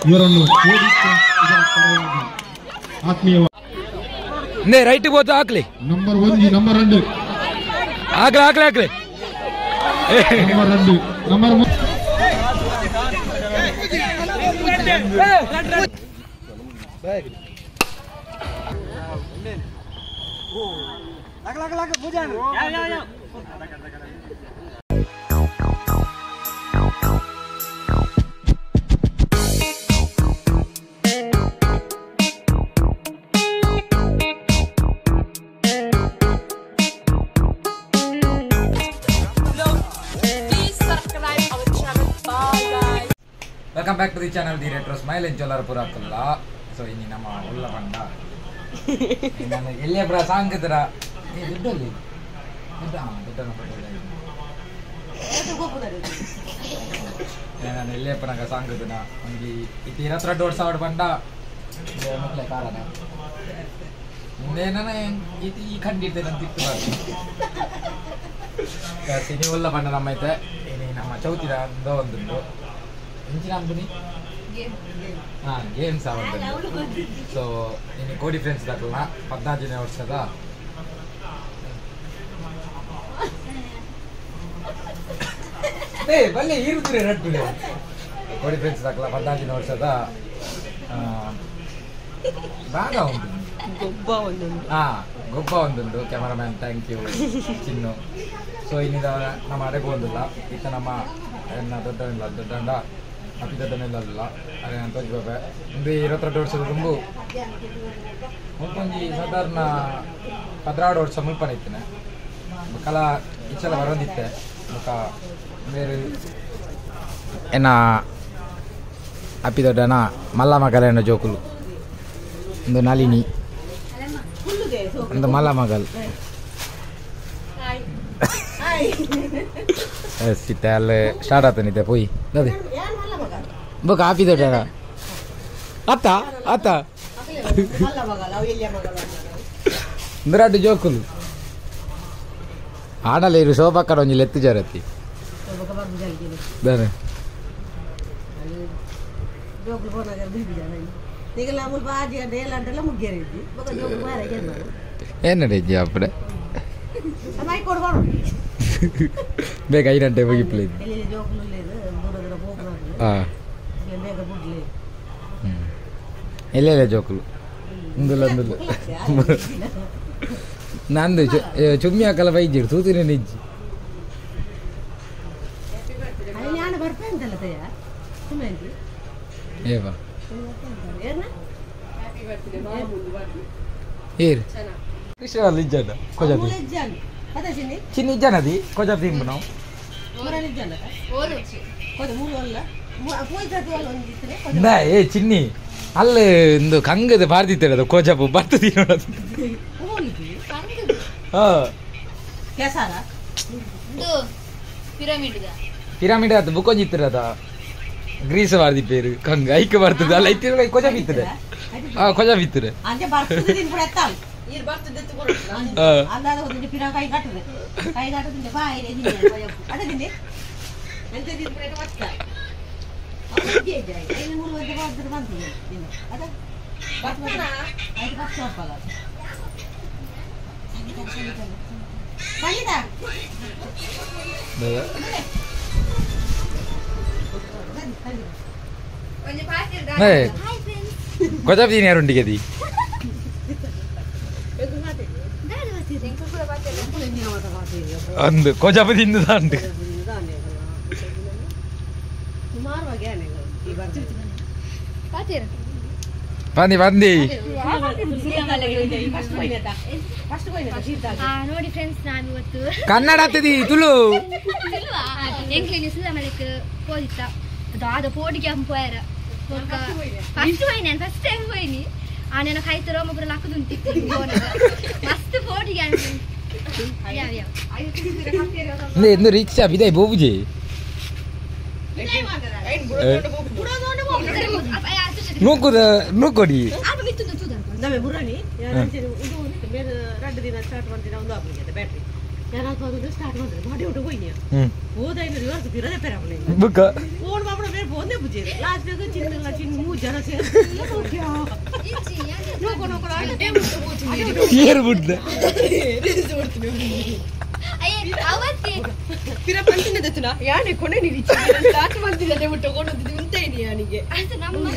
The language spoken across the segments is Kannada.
ಇವರನ್ನು ಆತ್ಮೀಯ ರೈಟ್ ಹೋದ ಹಾಕ್ಲಿ ನಂಬರ್ 1 ನಂಬರ್ 2 ಆಗ್ಲಿ number 2 number welcome back to the channel the retro smile ಎಂಜೋಲರ ಪೂರ ಆಗ್ತಲ್ಲ. ಸೊ ಇನ್ನು ನಮ್ಮ ಉಳ್ಳ ಬಂಡ ನಾನು ಎಲ್ಲಿಯ ಬ್ರ ಸಾಂಗ್ ಇದ್ರ ದುಡ್ಡಲ್ಲಿ ನಾನು ಎಲ್ಲಿಯ ಪನಗ ಸಾಂಗ್ ಇದ್ದನ ನಮಗೆ ಇದು 22 ವರ್ಷ ಬಂಡ ಮಕ್ಕಳ ಕಾರಣ ಮುಂದೇನ ಈ ಖಂಡಿರ್ತೇನೆ ಅಂತ ಇತ್ತು ಸಿನಿ ಉಳ್ಳ ಬಂಡ ನಮ್ಮೈತೆ ಇನ್ನು ನಮ್ಮ ಚೌತಿರ ಒಂದುಂಟು ಇಂಚಿನ ಅಂಬನಿ ಗೇಮ್ಸ್ ಆವಂತ. ಸೊ ಇನ್ನು ಕೋಡಿ ಫ್ರೆಂಡ್ಸ್ ದಾಖಲ 14ನೇ ವರ್ಷದ ಬಲ್ಲಿ ಇರುತ್ತಾರೆ ರಟ್ಟು ಕೋಡಿ ಫ್ರೆಂಡ್ಸ್ ದಾಖಲ 14ನೇ ವರ್ಷದ ಭಾಗ ಉಂಟು ಗೊಬ್ಬ ಒಂದುಂಟು cameraman thank you Chinnu. So ಇನ್ನಿದ ನಮ್ಮ ಅಡೆಗೂ ಒಂದಿಲ್ಲ ಇತ್ತ ನಮ್ಮ ದೊಡ್ಡ ಅತಿ ದೊಡ್ಡನೆಲ್ಲ ಅದೇ ನಾನು ತೋರಿಸ್ಬೇಕೆ ಒಂದು 22 ವರ್ಷದ ತುಂಬು ಮುಲ್ಪಂಜಿ ಸಾಧಾರಣ 16 ವರ್ಷ ಮುಲ್ಪನಿತ್ತೇನೆ ಕಲ ಇಚ್ಚೆಲ್ಲ ಬರೋದಿತ್ತೆ ಮುಖ ಬೇರೆ ಏನ ಅಪ್ಪಿ ದೊಡ್ಡನ ಮಲ್ಲಮ್ಮ ಕಲೆಯಣ್ಣ ಜೋಕುಲು ಒಂದು ನಳಿನಿ ಒಂದು ಮಲ್ಲ ಮಗಲ್ ಸಿಟ್ಟೆ ಅಲ್ಲೇ ಸ್ಟಾರ್ಟ್ ಆತನಿದ್ದೆ ಪೋಯಿ ಅದೇ ಬುಕ್ ಆಪಿ ದೊಡ್ಡ ಅತ್ತ ಬಿರಾಟ್ ಜೋಕುಲು ಆಡಲ್ಲ ಇರು ಶೋಭಾ ಕಡೆ ಒಂಜಿ ಎತ್ತು ಜರತಿ ಏನ್ ನಡೀಜಿ ಅಪ್ಪಡೆ ಬೇಗ 5 ಗಂಟೆ ಹೋಗಿ ಎಲ್ಲೆಲ್ಲ ಜೋಕುಲು ಒಂದುಲ್ಲ ನಂದು ಚುಮ್ಮಿ ಹಾಕಲ್ಲ ಬೈಜಿಡು ತೂತಿನ ನಿಜ್ಜಿ ಏವಾ ಏರ್ ಕೃಷ್ಣ ಇಜ್ಜನ ಕೊಜಾತಿ ಚಿನ್ನ ಇಜ್ಜನದಿ ಕೊಜಾತಿ ನಾವು ಏ ಚಿನ್ನಿ ಅಲ್ಲಿ ಒಂದು ಕಂಗದ ಬಾರ್ದಿತ್ತೇನೆ ಅದು ಕೋಜಾಪು ಬರ್ತದಿ ನೋಡೋದು ಪಿರಾಮಿಡ್ ಅದು ಬುಕ್ಕೊಂಜಿತ್ತಿರ ಅದ ಗ್ರೀಸ್ ಬಾರ್ದಿ ಪೇರು ಕಂಗ ಐಕ ಬರ್ತದೆ ಅಲ್ಲ ಐತಿ ಕೊಜ ಬಿತ್ತರೆ ಕೊಜ ಬಿತ್ತರೆ Kocap ini harun diketi. Andu kocap ini nanti. Pandi pandi. ನೋಡಿ ಫ್ರೆಂಡ್ಸ್ ನಾನು ಇವತ್ತು ಕನ್ನಡ ಆಗ್ತದಿ ತುಳು ಎಂಕ್ಲಿನ ಸುಲಮಲಕ್ಕೆ ಹೋದಿತ್ತ ಅದು ಪೋಡಿಗೆ ಅಂಪೋಯರ ಫಸ್ಟ್ ಹೋಯ್ನಿ ನಾನು ಫಸ್ಟ್ ಟೈಮ್ ಹೋಯ್ನಿ ಆ ನನ್ನ ಕಾಯ್ತರೋ ಒಬ್ಬರು ಲಕ್ಕದುಂಟಿತ್ತು ಮಸ್ತ್ ಪೋಡಿಗೆ ಎಂದು ರಿಕ್ಷಾ ಬಿದೆ ಬೋಬುಜಿ ನೂಕುದ ನೂಕೊಡಿ ನಮಗೆ ಬುರಾನಿ ಎರಡು ದಿನ ಸ್ಟಾರ್ಟ್ ಮಾಡ್ತೀನಿ ಒಂದು ಆಪ್ಲಿಗೆ ಬ್ಯಾಟ್ರಿ ಯಾರಾದ್ರೂ ಸ್ಟಾರ್ಟ್ ಮಾಡಿದ್ರೆ ಮಾಡಿ ಹೊಟ್ಟು ಹೋಯ್ನಿ ಹೋದ ರಿವರ್ಸ್ ಇರೋದೇ ಪೇರ ಬುಕ್ಕ ಫೋನ್ ಮಾಡ್ಬಿಡ ಬೇರೆ ಒಂದೇ ಬುಜಿ ಲಾಸ್ಟ್ ಚಿನ್ನ ಚಿನ್ನ 3 ಜನ ಸೇರಿ ಪಿರ ಪಂಚಿನ ದತ್ತುನ ಯಾನೆ ಕೊನೆ ನಿರೀಕ್ಷೆ ಲಾಸ್ಟ್ ಬಂದಿದೆ ಬಿಟ್ಟು ಕೊಂಡೋದಿದ್ದು ಉಂಟೆ ಇದೀಯ ಯಾನಿಗೆ ಅದು ನಮ್ಮ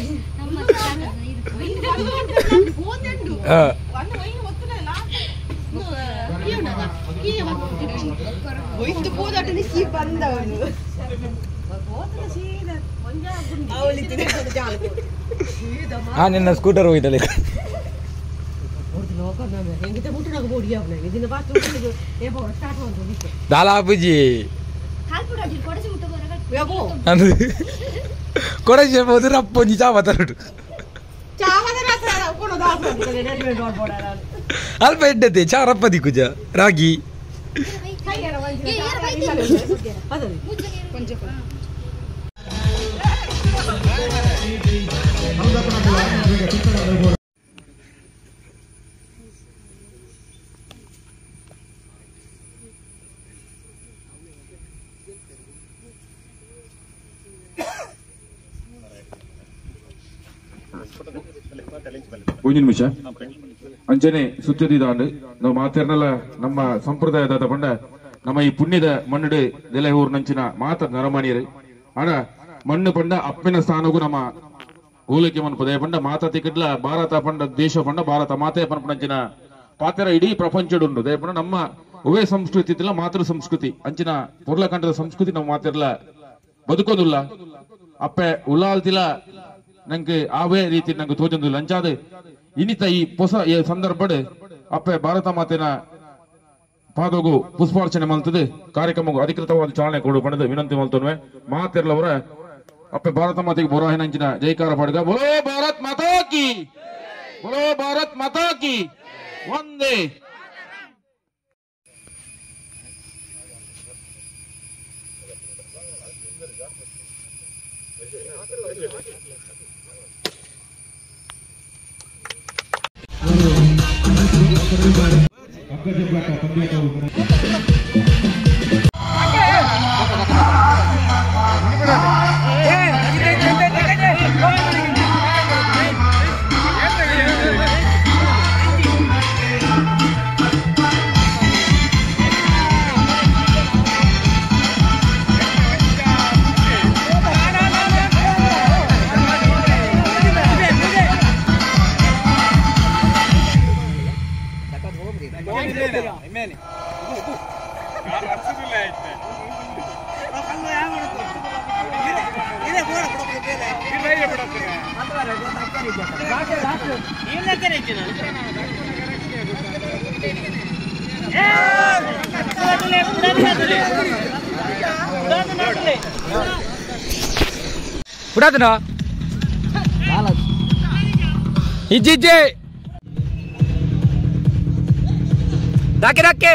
ಓದೆಂಡು ಅಣ್ಣ ವೈನ್ ಒತ್ತನ ಲಾಸ್ಟ್ ಒಯ್ದು ಹೋದಾಟ ನಿಕ್ಕಿ ಬಂದವನು ಓದನ ಸೀದಾ ಕೊಂಜ ಗುಂಡಿ ಅವಳಿತಿದೆ ಜಾಲ ಸೀದಾ ನಿನ್ನ ಸ್ಕೂಟರ್ ಹೋಯ್ತಲ್ಲ ಹೆಂಗಿತ ಮುಟ್ಟುನಾಗ ಬೋಡಿ ಅವನ ಇದನ್ನ ಬಾತ್ರೂಮ್ ಏಬೋ ಸ್ಟಾರ್ಟ್ ಮಾಡ್ತು ದಾಲಾಪುಜಿ ಹಾಲ್ಪುಡಾಜಿ ಕೊಡಸಿ ಮುಟ್ಟ ಬರಗ ಯಾಗೋ ಅದು ಕೊಡಜೆ ಬೋದು ರಪ್ಪೊಂಜಿ ಚಾವತರಡು ಚಾವದ ರಾತ್ರ ಕೊಡ ದಾಸ ಅಂತ ನೆನಪು ನೋಡ್ಬೋಡಾ ಅಲ್ಪ ಎಡ್ಡತೆ ಚಾರಪ್ಪ ದಿಕ್ಕುಜ ರಾಗಿ ಒಂದು ನಿಮಿಷ ಅಂಚನೆ ಸುತ್ತದಿದಾಂಡು ನಾವು ಮಾತಾಡ್ನಲ್ಲ ನಮ್ಮ ಸಂಪ್ರದಾಯದ ಪಂಡ ನಮ್ಮ ಈ ಪುಣ್ಯದ ಮಣ್ಣುಡು ನೆಲೆ ಊರ್ನಂಚಿನ ಮಾತ ನರಮಣಿಯರು ಆಡ ಮಣ್ಣು ಪಂಡ ಅಪ್ಪಿನ ಸ್ಥಾನಗೂ ನಮ್ಮ ಹೋಲಿಕೆ ಮನ್ಪದೆ ಪಂಡ ಮಾತ ತಿಕ್ಕಡ್ಲ ಭಾರತ ಪಂಡ ದೇಶ ಪಂಡ ಭಾರತ ಮಾತೆ ಪಂಪಂಚಿನ ಪಾತ್ರ ಇಡೀ ಪ್ರಪಂಚಡುಂಡು ದಯಪಂಡ ನಮ್ಮ ಉವೇ ಸಂಸ್ಕೃತಿ ಇತ್ತಿಲ್ಲ ಮಾತೃ ಸಂಸ್ಕೃತಿ ಅಂಚಿನ ಪುರ್ಲಕಂಡದ ಸಂಸ್ಕೃತಿ ನಾವು ಮಾತಿರ್ಲ ಬದುಕೋದಿಲ್ಲ ಅಪ್ಪೆ ಉಲ್ಲಾಲ್ತಿಲ್ಲ ನಂಗೆ ಆವೇ ರೀತಿ ನಂಗೆ ತೋಚೊಂದಿಲ್ಲ ಅಂಚಾದ ಇನ್ನಿತ ಈ ಹೊಸ ಸಂದರ್ಭಡ್ ಅಪ್ಪೆ ಭಾರತ ಮಾತೆನ ಪಾದೋಗು ಪುಷ್ಪಾರ್ಚನೆ ಮಲ್ತದೆ ಕಾರ್ಯಕ್ರಮಗೂ ಅಧಿಕೃತವಾದ ಚಾಲನೆ ಕೊಡು ಪಡೆದು ವಿನಂತಿ ಮಲ್ತನ್ವೆ ಮಾತೆರ್ಲವರ ಅಪ್ಪೆ ಭಾರತ ಮಾತೆಗೆ ಬೊರಾಹಿನಂಚಿನ ಜೈಕಾರ ಪಡ್ಗ ಬೋಲೋ ಭಾರತ್ ಮಾತಾ ಕಿ ಬೋಲೋ ಭಾರತ್ ಮಾತಾ ಕಿ ಒಂದೇ ಬಿಡಾತನ ಇಜ್ಜಿಜ್ಜೆ ರಾಕೆ ರಾಕೆ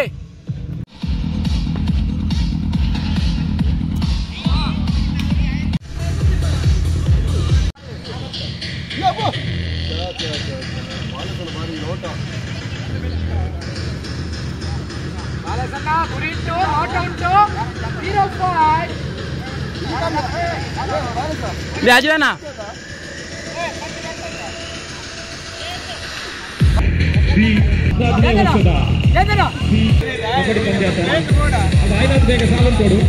ರಾಜುವನ ಬೇಗ ಸಾಲನ್ನು ಕೊಡು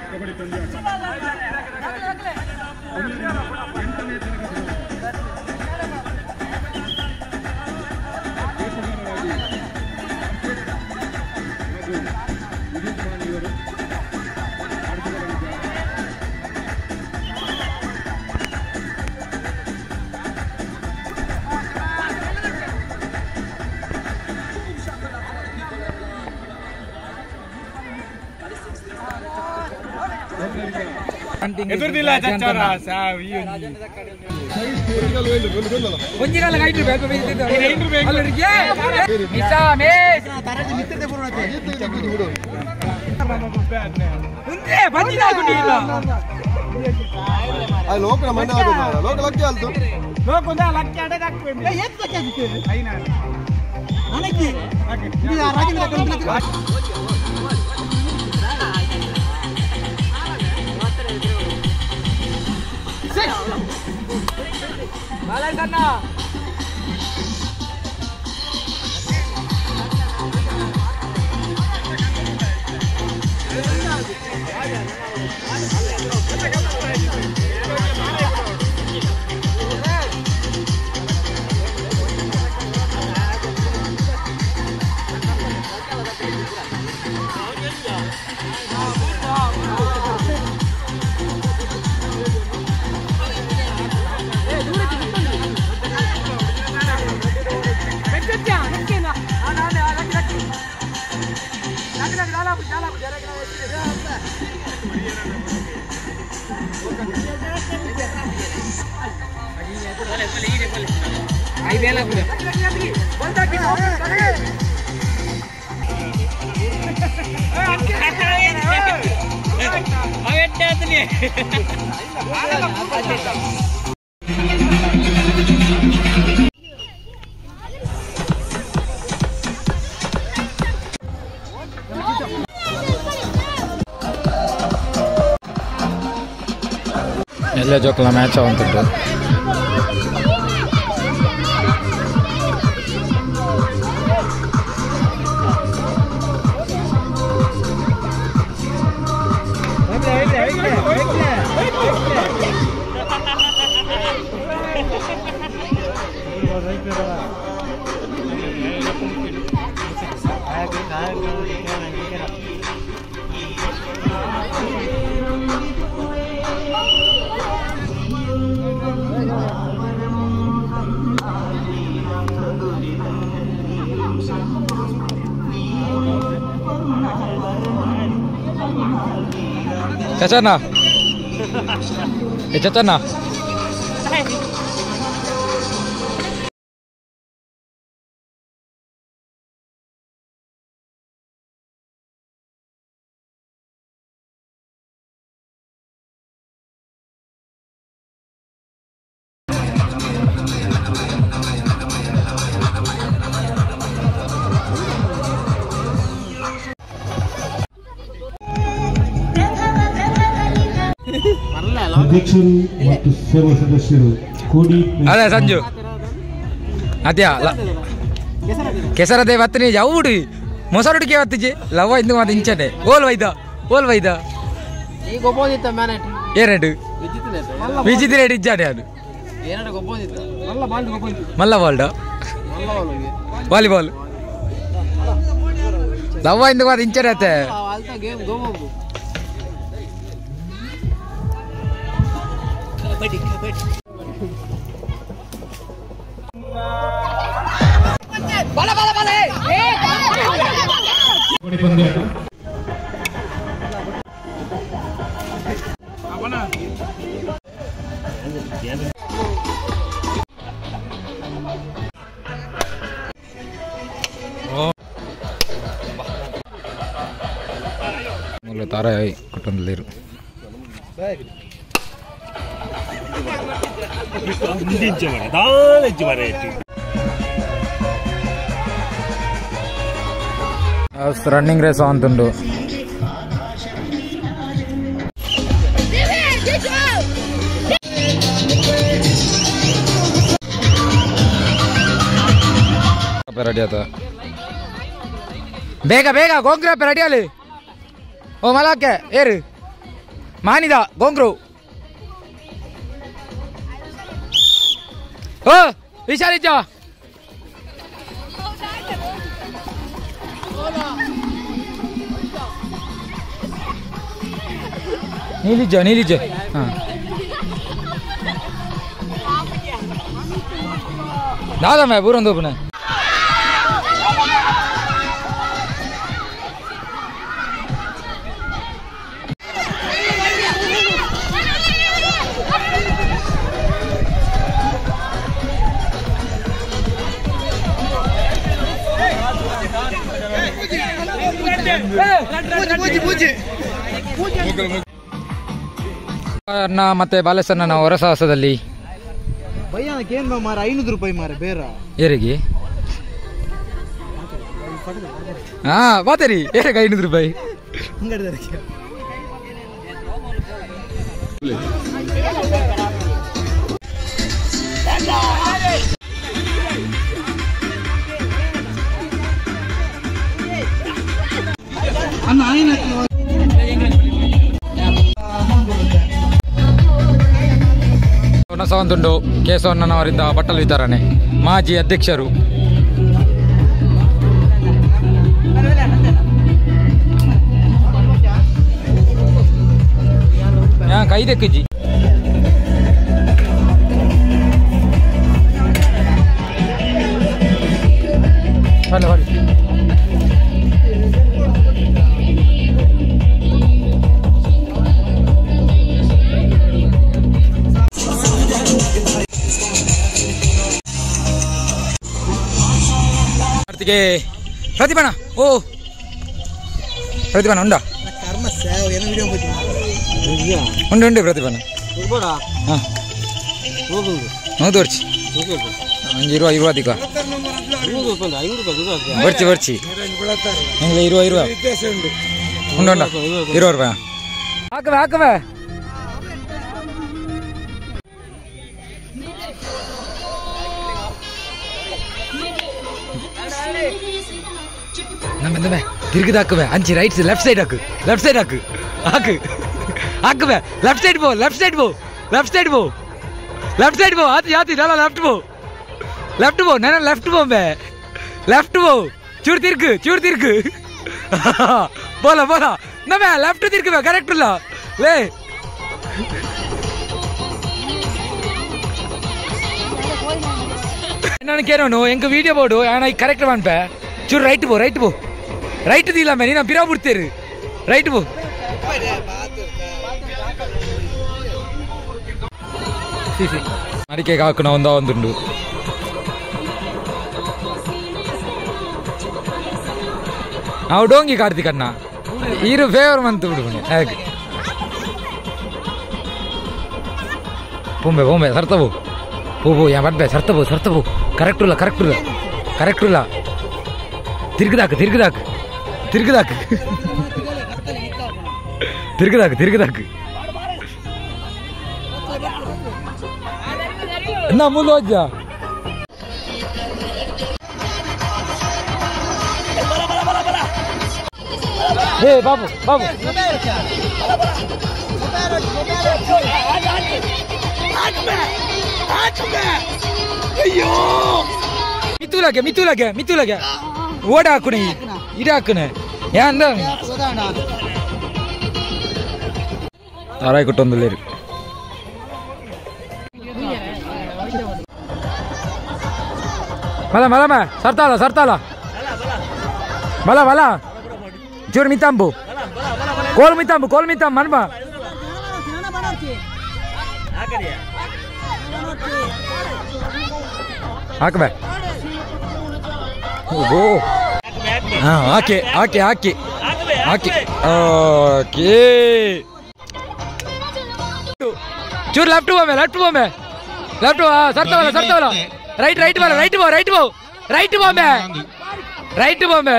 ಕಬಡ್ಡಿ ಪಂದ್ಯ ಎಲ್ಲ ಜೋಕಲ ಮ್ಯಾಚ್ ಆಗುಂಟು. Cacana, cacana. ಅಧ್ಯಕ್ಷರು ಮತ್ತು ಸರ್ವ ಸದಸ್ಯರು ಕೂಡಿ ಅದೇ ಸಂಜು ಅದ್ಯಾ ಕೆಸರದೆ ಬತ್ತನಿ ಯಾವುದು ಮೊಸರುಡಿಕೆ ಬತ್ತಿಜಿ ಲವ ಇಂದು ಮಾತು ಇಂಚನೆ ಓಲ್ ವೈದ ಏರೆಡು ವಿಜಿತ್ ರೇಟ್ ಇಜ್ಜಾನೆ ಅದು ಮಲ್ಲ ಬಾಲ್ಡ ವಾಲಿಬಾಲ್ ಲವ ಇಂದು ಮಾತು ಇಂಚನೆ ಅತ್ತೆ ತಾರ ಕುಟುಂಬದಲ್ಲಿರು ರನ್ನಿಂಗ್ ರೇಸ್ ಅಂತುಂಡು ರೆಡಿ ಆತ ಬೇಗ ಬೇಗ ಗೋಂಗ್ರ ರೆಡಿ ಅಲ್ಲಿ ಓ ಮಲಕ್ಕೆ ಏರು ಮಾನಿದ ಗೋಂಗ್ರು ಓ ವಿಶಾಲಿಜ ನೀಲಿಜ ಹಾಂ ದಾದಮ್ಮ ಬೂರೊಂದು ಮತ್ತೆ ಬಾಲೇಸನ್ನ ಹೊರಸಾಹಸದಲ್ಲಿ ಮಾರ 500 ರೂಪಾಯಿ ಮಾರ ಬೇರೆ ಏರಿಗೆ ಹಾ ಬಾತೇರಿ ಏರಿಗೆ 500 ರೂಪಾಯಿ ಹೊನ್ನಸವಂತುಂಡು ಕೇಶವಣ್ಣನವರಿಂದ ಬಟ್ಟಲು ವಿತರಣೆ ಮಾಜಿ ಅಧ್ಯಕ್ಷರು ಕೈದೆ ಕೆಜಿ ಪ್ರತಿಭಾನ ಓ ಪ್ರತಿಭಾನ ಉಂಡ ಉಂಡು ಉಂಡು ಪ್ರತಿಭಾನ ತೋರ್ಚಿ ಇರುವ ಇರುವ ಅಧಿಕ ಬರ್ಚಿ ಬರ್ಚಿ ಇರುವ ಇರುವ ಉಂಡು ಉಂಡ ಇರುವ ರೂಪಾಯಿ ಹಾಕವೆ ಹಾಕವೆ நம்ம திருக்குதாக்குவே அஞ்சு ரைட் லெஃப்ட் சைடு ஆக்கு லெஃப்ட் சைடு ஆக்கு ஆக்கு ஆக்குவே லெஃப்ட் சைடு போ லெஃப்ட் சைடு போ லெஃப்ட் சைடு போ லெஃப்ட் சைடு போ ஆத்தி ஆத்தி நல்லா லெஃப்ட் போ நான் லெஃப்ட் போம்பே லெஃப்ட் போ சூர் திருக்கு போல நம்ம லெஃப்ட் திருக்குவே கரெக்ட் இல்ல லே என்னன்னு கேறணும் எங்க வீடியோ போடு ஆனா கரெக்ட் வான்பே ಚೂರು ರೈಟ್ ಬೋ ರೈಟ್ ದಿಲ್ಲ ಮೇ ನೀನು ಬಿರಾ ಬಿಡ್ತೀರಿ ರೈಟ್ ಬೋ ಅಡಿಕೆಗೆ ಹಾಕೋಣ ಒಂದುಂಡು ನಾವು ಡೋಂಗಿ ಕಾರ್ತಿಕ್ ಅಣ್ಣ ಇರು ಫೇವರ್ ಮಂತ್ ಬಿಡು ಹಾಗೆ ಪೊಂಬೆ ಸರ್ತಬೋ ಪೋ ಯಾ ಬಡ್ಬೆ ಸರ್ತಬೋ ಕರೆಕ್ಟ್ ಇಲ್ಲ ತಿರುಗುದಾಕು ನಾ ಮುಂದೆ ಹೋಜ್ಜ ಹೇ ಬಾಬು ಮಿತ್ತುಲಗೆ ಓಡ ಹಾಕುಣ ಇದಾಕುಣ ಯಾಂದ ತಾರಾಯಿ ಕೊಟ್ಟೊಂದುಲ್ಲೇರು ಮಲ ಸರ್ತಾಲ ಬಲ ಜೋರು ಮಿತಾಂಬು ಕೋಲ್ ಮಿತಾಂಬು ಮನ್ಬ ಹಾಕಬೇ ಹಾಕಿ ಚೂರು ಲೆಫ್ಟ್ ಹೋಮೆ ಸರ್ತವಲ್ಲ ರೈಟ್ ಹೋಮೆ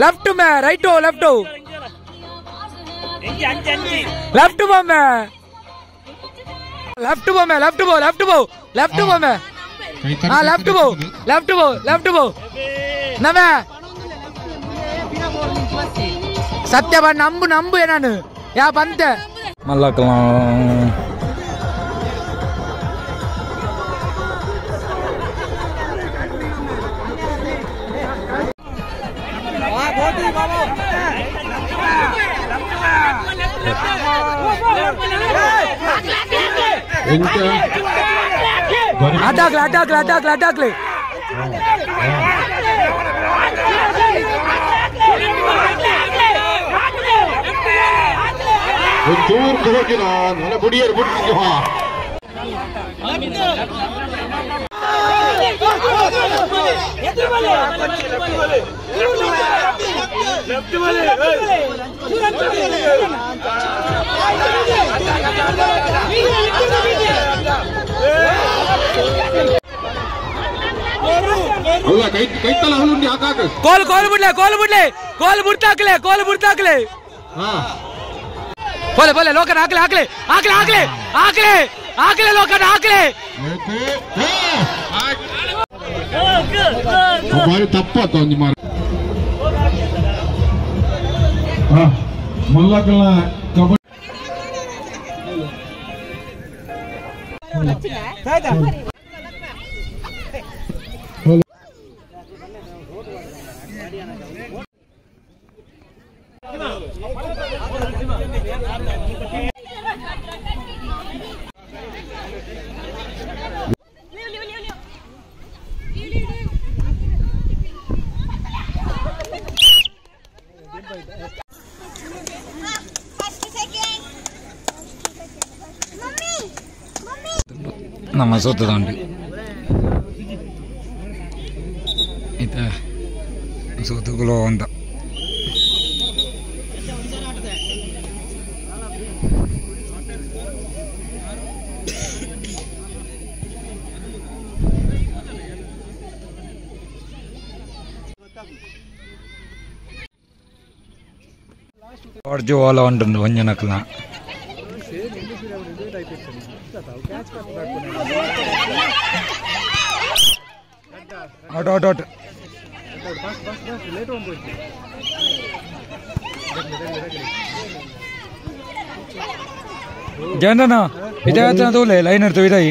ಲೆಫ್ಟ್ ಮೇ ರೈಟ್ ನಮ ಸತ್ಯ ನಂಬು ನಾನು ಯಾ ಬಂತ ಮಲ್ಲಕಲ್ಲ ಅಡ್ಡಾಕ್ಲಿ ಒಂಚೂರು ಹೋಗಿನ ನನ್ನ ಬುಡಿಯರು ಬಿಟ್ಟು बोले लोकन आकले लोकन आकले ತಪ್ಪಾತ ಮಲ್ಲಕಲ್ಲ ಕಬಡ್ಡಿ ನಮ್ಮ ಸೋತದಂಡಿ ಇತ ಸೋತುಗಳು ಅಂತ और जो वाला अंडन वंजनकला आउट आउट आउट जनना ವಿದ್ಯಾರ್ಥಿನ ತೋಲೆ ಲೈನ್ ಇರ್ತು ಇದೈ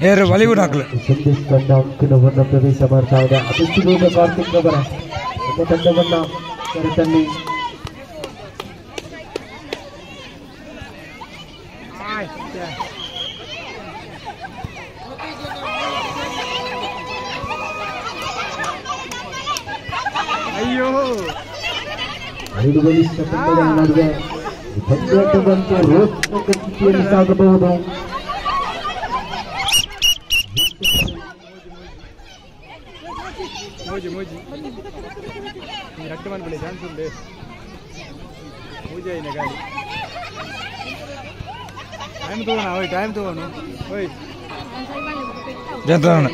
ಏರ್ ಬಾಲಿವುಡ್ ಹಾಕಲು ಸಂದೇಶಕಂಡ ಅಂಕಣವನ್ನು ಪ್ರವೇಶ ಮಾಡ್ತಾ ಇದೆ ಅತಿಥಿಗಳು ಕಾರ್ತಿಕ್ ಅವರ ತಂಡವನ್ನ ಕರೆತನ್ನಿ ಅಯ್ಯೋ ಐದು ಬಲಿಷ್ಠ ತಂಡಗಳ ನಡುವೆ ಪಂದ್ಯಾಟದಂತೆ ರೋಚಕ ಸ್ಥಿತಿಯಲ್ಲಿ ಸಾಗಬಹುದು. ಮೋಜಿ ಮೋಜಿ ರಟ್ಟು ಮಾಡ್ಬಿಡಿ ಚಾನ್ಸ್ ಉಂಟು ಪೂಜೆ ಇದೆ ಗಾಡಿ ಟೈಮ್ ತಗೋಣ ಓಯ್ ಟೈಮ್ ತಗೋಣ ಓಯ್ ಜಂತ್ರಣ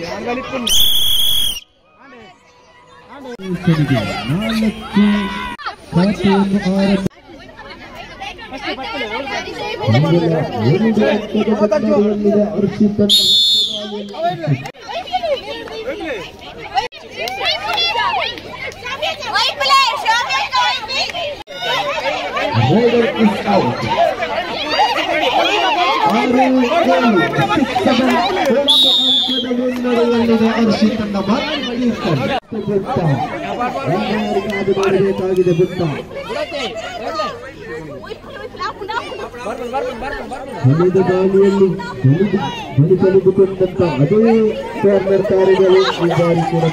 ತೆಗೆದುಕೊಂಡಂತ ಅದೇ ಕಾರ್ನರ್ ತಾರೆಗಳು ಈ ಬಾರಿ ಕೂಡ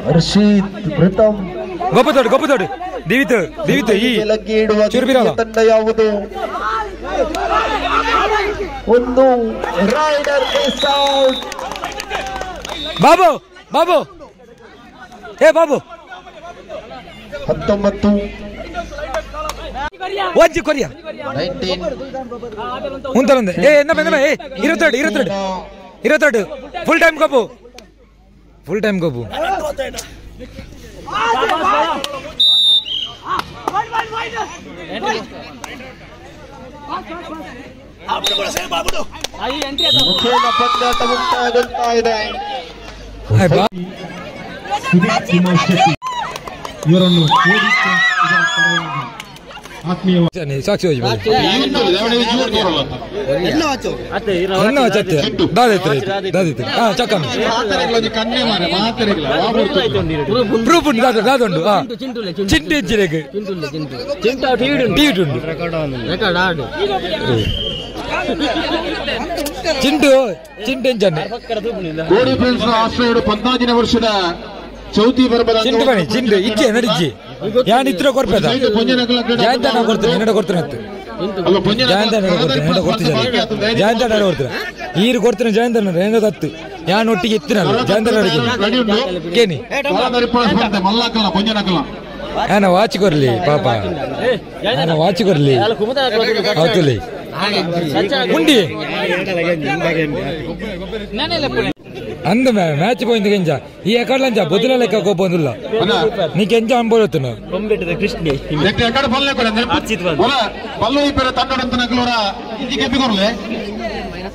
ಹರ್ಷಿತ್ ಪ್ರಥಮ್ ಗೊಪ್ಪತೋಡು ದಿವಿತ್ ಈ ತಂಡ ಯಾವುದು ಒಂದು ರೈಡರ್ ಬಾಬು ಏ ಬಾಬು 19 ಒಜ್ಜಿ ಕೊರಿಯಾ 19 ಉಂತಲೊಂದು ಏ ಎನ್ನ ಬೆಂದಮ ಏ 22 ಫುಲ್ ಟೈಮ್ ಕಪ್ಪು ಪಂದ್ಯಾಟ ಮುಕ್ತಾಯಗೊಳ್ತಾ ಇದೆ. ಇವರನ್ನು ಸಾಕ್ಷಿ చింటూ చింటించండి ಕೋಡಿ ಫ್ರೆಂಡ್ಸ್ ಆಶ್ರಯರು 14ನೇ ವರ್ಷದ ಚೌತಿ ಬರ್ಬದ ಚಿಂಟು ಬನ್ನಿ ಚಿಂಟು ಇಚ್ಚೆ ನಡಿಚ್ಚಿ ಯಾನ್ ಇತ್ರ ಕೊಡ್ಬೇಕ ಜಯಂತ ನಾ ಕೊಡ್ತೀನಿ ನಿನ್ನ ಕೊಡ್ತೀನಿ ಅಂತ ಜಯಂತ ಕೊಡ್ತೀನಿ ಜಯಂತ ಕೊಡ್ತೀನಿ ಈರು ಕೊಡ್ತೀನಿ ಜಯಂತ ಹೆಂಗ ಕತ್ತು ಯಾನ್ ಒಟ್ಟಿಗೆ ಎತ್ತಿನಲ್ಲ ಜಯಂತ ಕೇನಿ ನಾನು ವಾಚ್ ಕೊರ್ಲಿ ಪಾಪ ನಾನು ವಾಚ್ ಕೊರ್ಲಿ ಹೌದು ಉಂಡಿ ಅಂದ ಮ್ಯಾಚ್ పోయింది గింజ ఈ ఎక్కడలంజ బొద్దుల లెక్క కోపోందుల్లా నీకెంజ అంబోలుతున్నా ఎక్కడ పల్లె కూడా పల్లు ఇప్పేర తండడంత నగలూర ఇంటికి ఎప్పికొరలే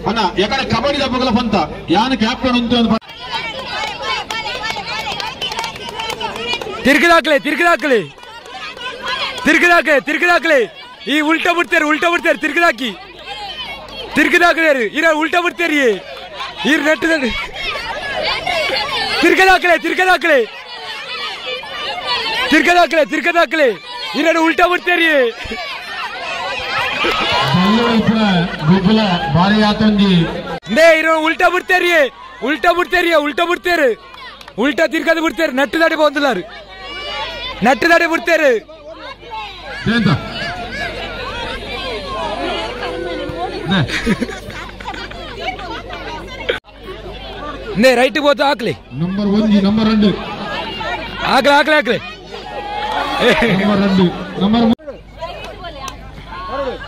అన్న ఎక్కడ కబడ్డీ దెబ్బగల పంత యాన్ క్యాప్టెన్ ఉంటే ತಿರ್ಗಿದಾಕ್ಲೆ ಈ ಉಲ್ಟಾ ಬಿಡ್ತಾರೆ ತಿರ್ಗಿದಾಕ್ಲೇರು ಇರ ಉಲ್ಟಾ ಬಿಡ್ತೇರಿ ಈರ್ ನೆಟ್ ತಿರ್ಗದಾಕ್ಲೆ ಇರ ಉಲ್ಟಾ ಬಿಡ್ತೇರಿ ಭಾರಿ ಆತಂಗಿ ಇರೋ ಉಲ್ಟಾ ಬಿಡ್ತೇರಿ ಉಲ್ಟಾ ತಿರ್ಗದು ಬಿಡ್ತಾರೆ ನಟ್ಟು ದಾಡಿ ಬಂದಿಲ್ಲಾರು ನಟ್ಟು ದಾಡಿ ಬಿಡ್ತಾರೆ రైట్ పోతే ఆకలి నంబర్ 1 నంబర్ 2 ఆకలి నంబర్ 2 నంబర్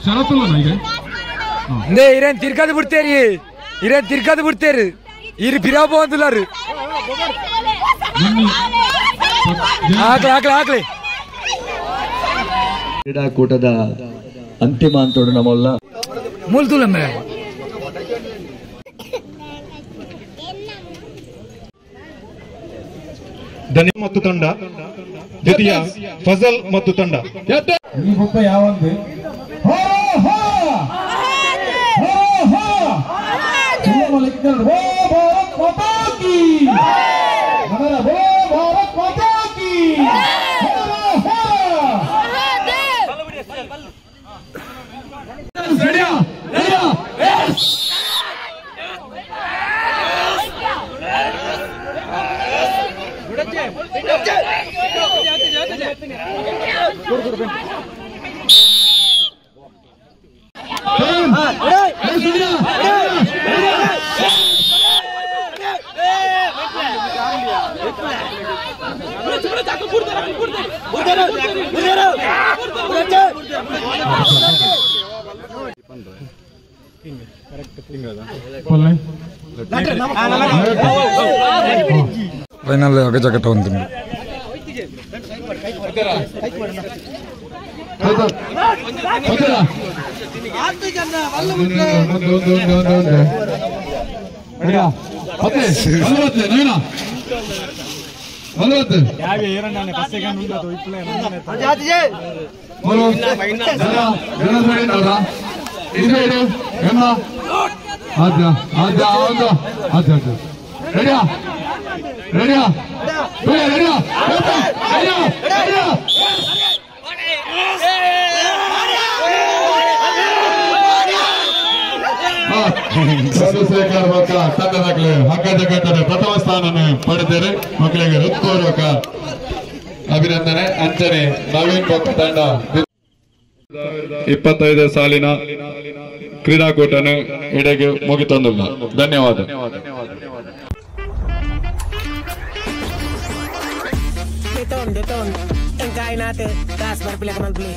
ಶರತ್ತುಲ್ಲ ಈಗ ಇರೇನ್ ತಿರ್ಗದು ಬಿಡ್ತೇರಿ ಇರು ಬಿರಾ ಬಂದಿಲ್ಲಾರು ಆಕಲಿ ಕ್ರೀಡಾಕೂಟದ ಅಂತಿಮ ಅಂತೋಡು ನಮ್ಮಲ್ಲ ಮೂಲ್ತುಲಮ್ಮೆ ಧನಿ ಮತ್ತು ತಂಡ ದ್ವಿತೀಯ ಫಜಲ್ ಮತ್ತು ತಂಡ ಈ ಒಬ್ಬ ಯಾವಂದು ಫೈನಲ್ ಅಗಜಗಟ್ಟ ಒಂದು ಚಂದ್ರಶೇಖರ್ ಮಕ್ಕಳ ತಂಡದಾಗಲೇ ಹಗ್ಗಜಗಟ್ಟದ ಪ್ರಥಮ ಸ್ಥಾನ ಪಡೆದರೆ ಮಕ್ಕಳಿಗೆ ಹೃತ್ಪೂರ್ವಕ ಅಭಿನಂದನೆ. ಅಂಚನೆ ನವೀನ್ ಭಟ್ ತಂಡ 25 ಸಾಲಿನ ಕ್ರೀಡಾಕೂಟನು ಇಡೆಗೆ ಮುಗಿತಂದಿಲ್ಲ. ಧನ್ಯವಾದ. Deton, engkain natin, taas marpilak ng play.